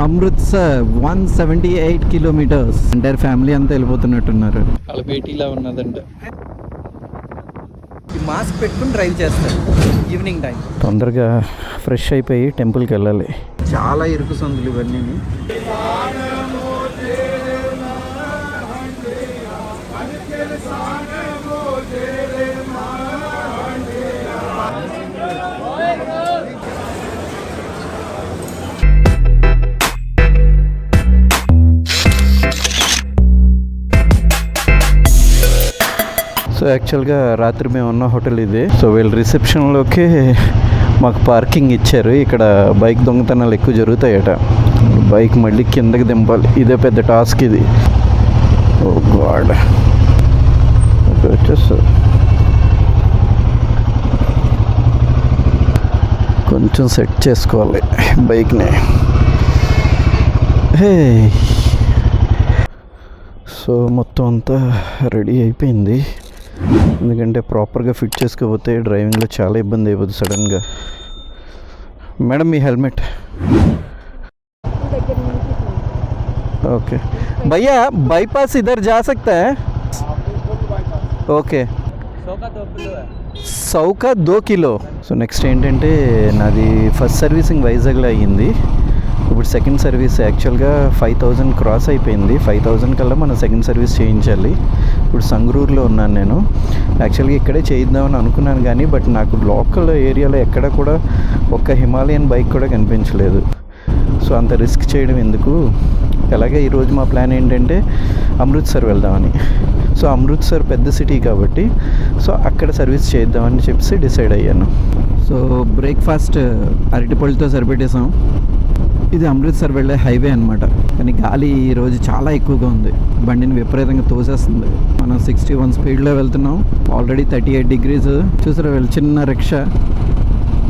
Amritsar 178 kilometres. Entire family అంతా వెళ్ళిపోతున్నట్టున్నారు. వాళ్ళ బేటీలా ఉన్నదంట. మాస్క్ పెట్టుకుని డ్రైవ్ చేస్తారు ఈవినింగ్ టైం. తొందరగా ఫ్రెష్ అయిపోయి టెంపుల్కి వెళ్ళాలి. చాలా ఇరుకు సందులు ఇవన్నీ. సో యాక్చువల్గా రాత్రి మేము ఉన్న హోటల్ ఇది. సో వీళ్ళు రిసెప్షన్లోకి మాకు పార్కింగ్ ఇచ్చారు. ఇక్కడ బైక్ దొంగతనాలు ఎక్కువ జరుగుతాయట. బైక్ మళ్ళీ కిందకి దింపాలి. ఇదే పెద్ద టాస్క్ ఇది. ఓ గాడ్. వచ్చేస్తా కొంచెం సెట్ చేసుకోవాలి బైక్ని. హే, సో మొత్తం అంతా రెడీ అయిపోయింది. ఎందుకంటే ప్రాపర్గా ఫిట్ చేసుకోకపోతే డ్రైవింగ్లో చాలా ఇబ్బంది అయిపోతుంది సడన్గా. మేడం మీ హెల్మెట్. ఓకే భయ్యా, బైపాస్ ఇద్దరు जा सकता है? ఓకే, 100 का 2 किलो. సో నెక్స్ట్ ఏంటంటే నాది ఫస్ట్ సర్వీసింగ్ వైజాగ్లో అయ్యింది. ఇప్పుడు సెకండ్ సర్వీస్ యాక్చువల్గా 5000 క్రాస్ అయిపోయింది. 5000 కల్లా మనం సెకండ్ సర్వీస్ చేయించాలి. ఇప్పుడు సంగరూరులో ఉన్నాను నేను. యాక్చువల్గా ఇక్కడే చేయిద్దామని అనుకున్నాను కానీ బట్ నాకు లోకల్ ఏరియాలో ఎక్కడ కూడా ఒక్క హిమాలయన్ బైక్ కూడా కనిపించలేదు. సో అంత రిస్క్ చేయడం ఎందుకు. అలాగే ఈరోజు మా ప్లాన్ ఏంటంటే అమృత్సర్ వెళ్దామని. సో అమృత్సర్ పెద్ద సిటీ కాబట్టి సో అక్కడ సర్వీస్ చేద్దామని చెప్పి డిసైడ్ అయ్యాను. సో బ్రేక్ఫాస్ట్ అరటిపళ్ళతో సరిపెట్టేసాం. ఇది అమృత్సర్ వెళ్ళే హైవే అనమాట. కానీ గాలి ఈరోజు చాలా ఎక్కువగా ఉంది. బండిని విపరీతంగా తోసేస్తుంది. మనం 61 స్పీడ్లో వెళ్తున్నాం. Already 38 degrees. చూసారా వీళ్ళు చిన్న రిక్షా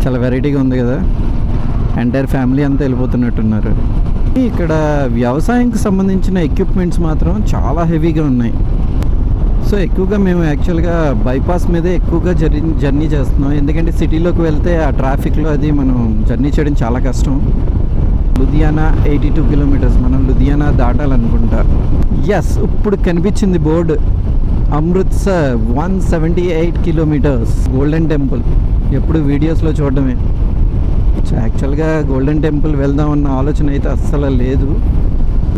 చాలా వెరైటీగా ఉంది కదా. ఎంటైర్ ఫ్యామిలీ అంతా వెళ్ళిపోతున్నట్టున్నారు. ఇక్కడ వ్యవసాయానికి సంబంధించిన ఎక్విప్మెంట్స్ మాత్రం చాలా హెవీగా ఉన్నాయి. సో ఎక్కువగా మేము యాక్చువల్గా బైపాస్ మీదే ఎక్కువగా జర్నీ చేస్తున్నాం. ఎందుకంటే సిటీలోకి వెళ్తే ఆ ట్రాఫిక్లో అది మనం జర్నీ చేయడం చాలా కష్టం. లుధియానా 82 కిలోమీటర్స్. మనం లుధియానా దాటాలనుకుంటా. ఎస్, ఇప్పుడు కనిపించింది board. Amritsar 178 kilometres. Golden temple ఎప్పుడు వీడియోస్లో చూడడమే. యాక్చువల్గా గోల్డెన్ టెంపుల్ వెళ్దామన్న ఆలోచన అయితే అస్సలు లేదు.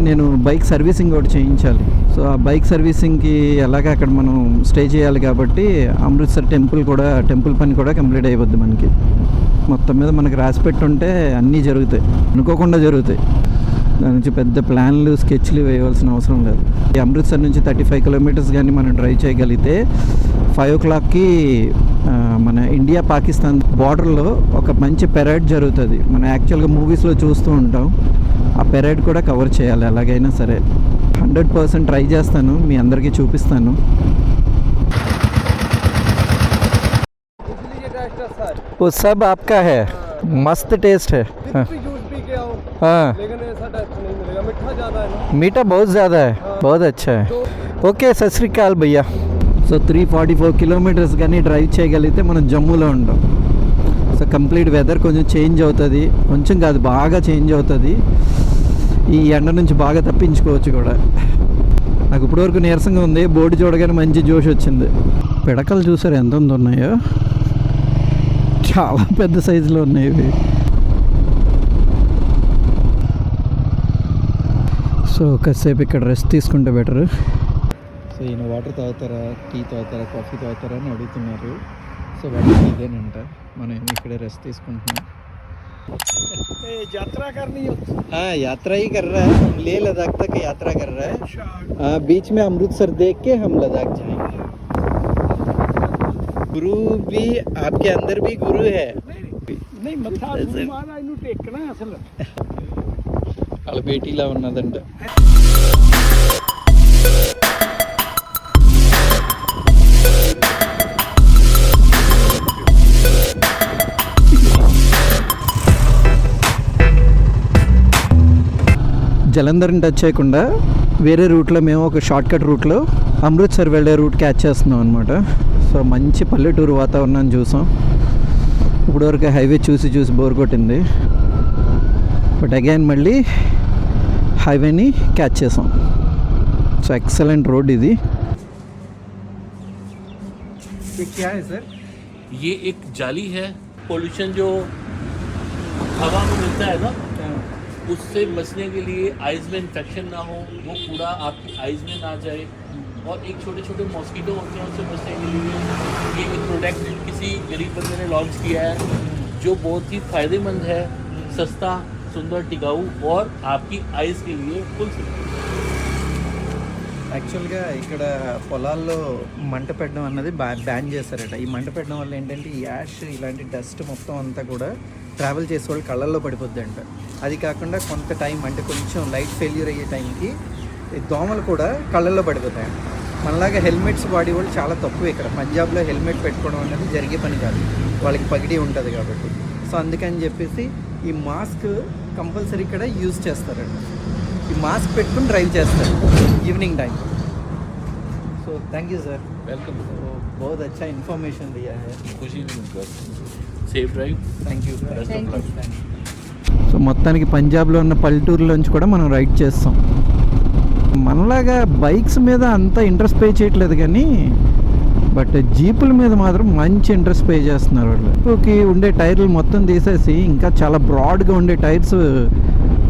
నేను బైక్ సర్వీసింగ్ ఒకటి చేయించాలి. సో ఆ బైక్ సర్వీసింగ్కి ఎలాగ అక్కడ మనం స్టే చేయాలి కాబట్టి అమృత్సర్ టెంపుల్ పని కూడా కంప్లీట్ అయిపోద్ది మనకి. మొత్తం మీద మనకి రాసి పెట్టుంటే అన్నీ జరుగుతాయి, అనుకోకుండా జరుగుతాయి. దాని నుంచి పెద్ద ప్లాన్లు స్కెచ్లు వేయవలసిన అవసరం లేదు. ఈ అమృత్సర్ నుంచి 35 కిలోమీటర్స్ కానీ మనం డ్రైవ్ చేయగలిగితే 5 o'clockకి మన ఇండియా పాకిస్తాన్ బార్డర్లో ఒక మంచి పెరేడ్ జరుగుతుంది. మనం యాక్చువల్గా మూవీస్లో చూస్తూ ఉంటాం. ఆ పెరేడ్ కూడా కవర్ చేయాలి ఎలాగైనా సరే. 100% ట్రై చేస్తాను, మీ అందరికీ చూపిస్తాను. वो सब आपका है, मस्त टेस्ट है. हाँ, मीठा बहुत ज़्यादा है. बहुत अच्छा है. ఓకే, సత్ శ్రీ అకాల్ భయ్యా. సో 344 కిలోమీటర్స్ కానీ డ్రైవ్ చేయగలిగితే మనం జమ్మూలో ఉంటాం. సో కంప్లీట్ వెదర్ కొంచెం చేంజ్ అవుతుంది. కొంచెం కాదు, బాగా చేంజ్ అవుతుంది. ఈ ఎండ నుంచి బాగా తప్పించుకోవచ్చు కూడా. నాకు ఇప్పటివరకు నీరసంగా ఉంది. బోర్డు చూడగానే మంచి జోష్ వచ్చింది. పిడకలు చూసారు ఎంత ఉన్నాయో, చాలా పెద్ద సైజులో ఉన్నాయి ఇవి. సో కాసేపు ఇక్కడ రెస్ట్ తీసుకుంటే బెటర్. సో ఈయన వాటర్ తాగుతారా, టీ తాగుతారా, కాఫీ తాగుతారా అని అడుగుతున్నారు. సో వాటర్ ఇదేనంట. మనం ఇక్కడే రెస్ట్ తీసుకుంటున్నాం. यात्रा ही कर रहा है. हम ले लद्दाख तक यात्रा कर रहा है. बीच में अमृतसर देख के हम लद्दाख जाएंगे. गुरु भी आपके अंदर भी गुरु है. नहीं मत्था मारा इनु टेकना असल వాళ్ళ బేటీలా ఉన్నదంట. జలంధర్ని టచ్ చేయకుండా వేరే రూట్లో మేము ఒక షార్ట్కట్ రూట్లో అమృత్సర్ వెళ్ళే రూట్ క్యాచ్ చేస్తున్నాం అనమాట. సో మంచి పల్లెటూరు వాతావరణాన్ని చూసాం. ఇప్పటివరకు హైవే చూసి బోర్ కొట్టింది. బట్ అగైన్ మళ్ళీ హైవేని క్యాచ్ చేసాం. సో ఎక్సలెంట్ రోడ్ ఇది. ये क्या है सर? ये एक जाली है. पोल्यूशन जो हवा में मिलता है ना, उससे बचने के लिए आइज़ में इन्फेक्शन ना हो, वो कूड़ा आपकी आइज़ में ना जाए. और एक छोटे छोटे मॉस्किटो होते हैं, उससे बचने के लिए ये एक प्रोडक्ट किसी गरीब बंदे ने लॉन्च किया है, जो बहुत ही फ़ायदेमंद है, सस्ता, सुंदर, टिकाऊ और आपकी आइज़ के लिए फुल सेफ. యాక్చువల్గా ఇక్కడ పొలాల్లో మంట పెట్టడం అన్నది బ్యాన్ చేశారట. ఈ మంట పెట్టడం వల్ల ఏంటంటే ఈ యాష్ ఇలాంటి డస్ట్ మొత్తం అంతా కూడా ట్రావెల్ చేసే వాళ్ళు కళ్ళల్లో పడిపోద్ది అంట. అది కాకుండా కొంత టైం అంటే కొంచెం లైట్ ఫెయిల్యూర్ అయ్యే టైంకి దోమలు కూడా కళ్ళల్లో పడిపోతాయి. మనలాగా హెల్మెట్స్ వాడే వాళ్ళు చాలా తక్కువ ఇక్కడ. పంజాబ్లో హెల్మెట్ పెట్టుకోవడం అనేది జరిగే పని కాదు, వాళ్ళకి పగిడి ఉంటుంది కాబట్టి. సో అందుకని చెప్పేసి ఈ మాస్క్ కంపల్సరీ ఇక్కడ యూజ్ చేస్తారంట. ఈ మాస్క్ పెట్టుకుని డ్రైవ్ చేస్తారు evening time. So thank you sir, welcome. बहुत अच्छा इन्फॉर्मेशन दिया है. खुशी भी मिलकर safe drive. Thank you. Best of luck. So మొత్తానికి పంజాబ్లో ఉన్న పల్లెటూరులోంచి కూడా మనం రైడ్ చేస్తాం. మనలాగా బైక్స్ మీద అంత ఇంట్రెస్ట్ పే చేయట్లేదు కానీ బట్ జీపుల మీద మాత్రం మంచి ఇంట్రెస్ట్ పే చేస్తున్నారు వాళ్ళు. జీపుకి ఉండే టైర్లు మొత్తం తీసేసి ఇంకా చాలా బ్రాడ్గా ఉండే టైర్స్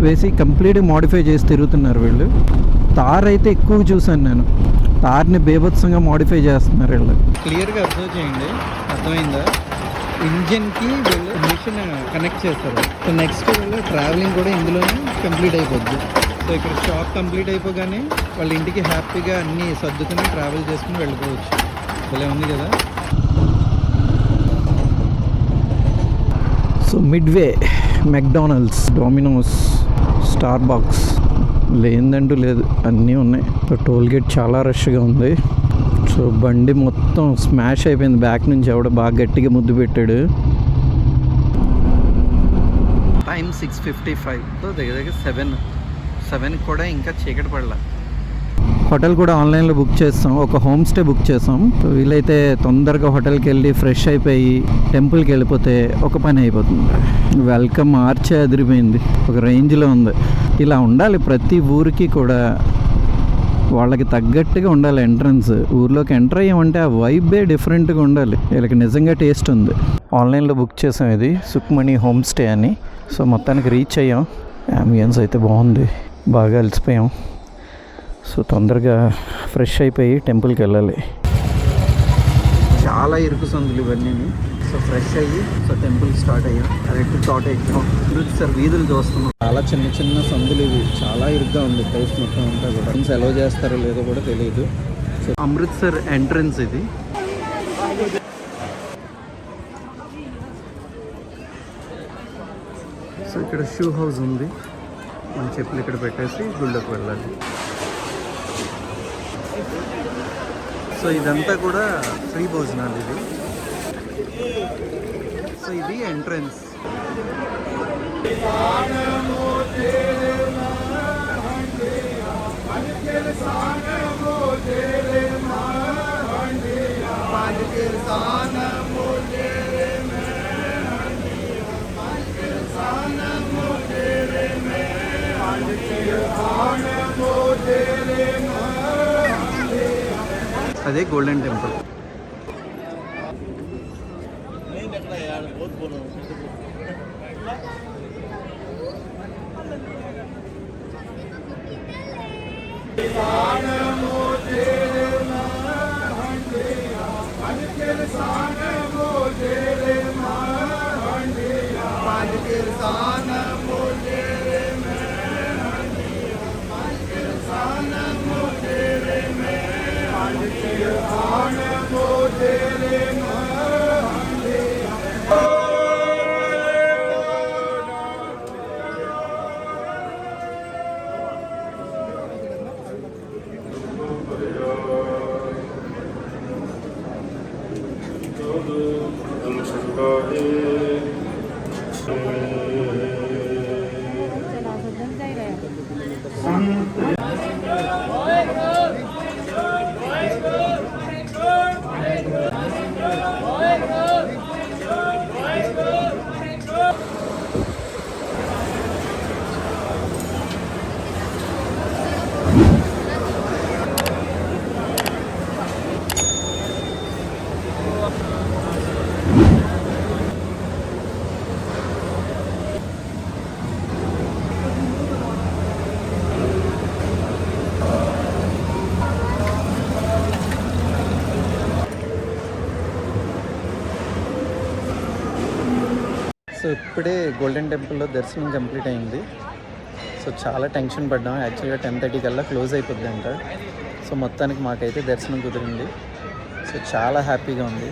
వేసి కంప్లీట్గా మోడిఫై చేసి తిరుగుతున్నారు వీళ్ళు. తార్ అయితే ఎక్కువ చూసాను నేను. తార్ని బేభత్సంగా మోడిఫై చేస్తున్నారు వీళ్ళు. క్లియర్గా అబ్జర్వ్ చేయండి, అర్థమైందా? ఇంజిన్కి వీళ్ళు మిషన్ కనెక్ట్ చేస్తారు. సో నెక్స్ట్ వీళ్ళు ట్రావెలింగ్ కూడా ఇందులోనే కంప్లీట్ అయిపోద్ది. సో ఇక్కడ షాప్ కంప్లీట్ అయిపోగానే వాళ్ళ ఇంటికి హ్యాపీగా అన్నీ సర్దుకుని ట్రావెల్ చేసుకుని వెళ్ళిపోవచ్చు. భలే ఉంది కదా. So midway, McDonald's, Domino's, star box లేదంటూ లేదు, అన్నీ ఉన్నాయి. సో టోల్ గేట్ చాలా రష్గా ఉంది. సో బండి మొత్తం స్మాష్ అయిపోయింది బ్యాక్ నుంచి. ఎవడో బాగా గట్టిగా ముద్దు పెట్టాడు. టైం 6:55. సో దగ్గర దగ్గర 7 కూడా ఇంకా చీకటి పడలా. హోటల్ కూడా ఆన్లైన్లో బుక్ చేస్తాం. ఒక హోమ్ స్టే బుక్ చేసాం. వీలైతే తొందరగా హోటల్కి వెళ్ళి ఫ్రెష్ అయిపోయి టెంపుల్కి వెళ్ళిపోతే ఒక పని అయిపోతుంది. వెల్కమ్ ఆర్చే అదిరిపోయింది, ఒక రేంజ్లో ఉంది. ఇలా ఉండాలి ప్రతి ఊరికి కూడా, వాళ్ళకి తగ్గట్టుగా ఉండాలి ఎంట్రన్స్. ఊర్లోకి ఎంటర్ అయ్యామంటే ఆ వైబే డిఫరెంట్గా ఉండాలి. వీళ్ళకి నిజంగా టేస్ట్ ఉంది. ఆన్లైన్లో బుక్ చేసాం ఇది సుక్మణి హోమ్ స్టే అని. సో మొత్తానికి రీచ్ అయ్యాం. అంబియన్స్ అయితే బాగుంది, బాగా అలసిపోయాం. సో తొందరగా ఫ్రెష్ అయిపోయి టెంపుల్కి వెళ్ళాలి. చాలా ఇరుకు సందులు ఇవన్నీ. సో ఫ్రెష్ అయ్యి సో టెంపుల్ స్టార్ట్ అయ్యాం. కరెక్ట్ తోట ఎక్కాం. అమృత్సర్ వీధులు చూస్తున్నాం. చాలా చిన్న చిన్న సందులు ఇవి, చాలా ఇరుగ్గా ఉంది ప్లేస్ మొత్తం అంతా కూడా. సెలవు చేస్తారో లేదో కూడా తెలియదు. సో అమృత్సర్ ఎంట్రన్స్ ఇది. సో ఇక్కడ షూ హౌస్ ఉంది. మన చెప్పులు ఇక్కడ పెట్టేసి గుళ్ళోకి వెళ్ళాలి. సో ఇదంతా కూడా ఫ్రీ భోజనాలు ఇది. సో ఇది ఎంట్రన్స్. అదే గోల్డెన్ టెంపుల్. సో ఇప్పుడే గోల్డెన్ టెంపుల్లో దర్శనం కంప్లీట్ అయింది. సో చాలా టెన్షన్ పడ్డాం. యాక్చువల్గా 10:30 కల్లా క్లోజ్ అయిపోద్ది అంట. సో మొత్తానికి మాకైతే దర్శనం కుదిరింది. సో చాలా హ్యాపీగా ఉంది.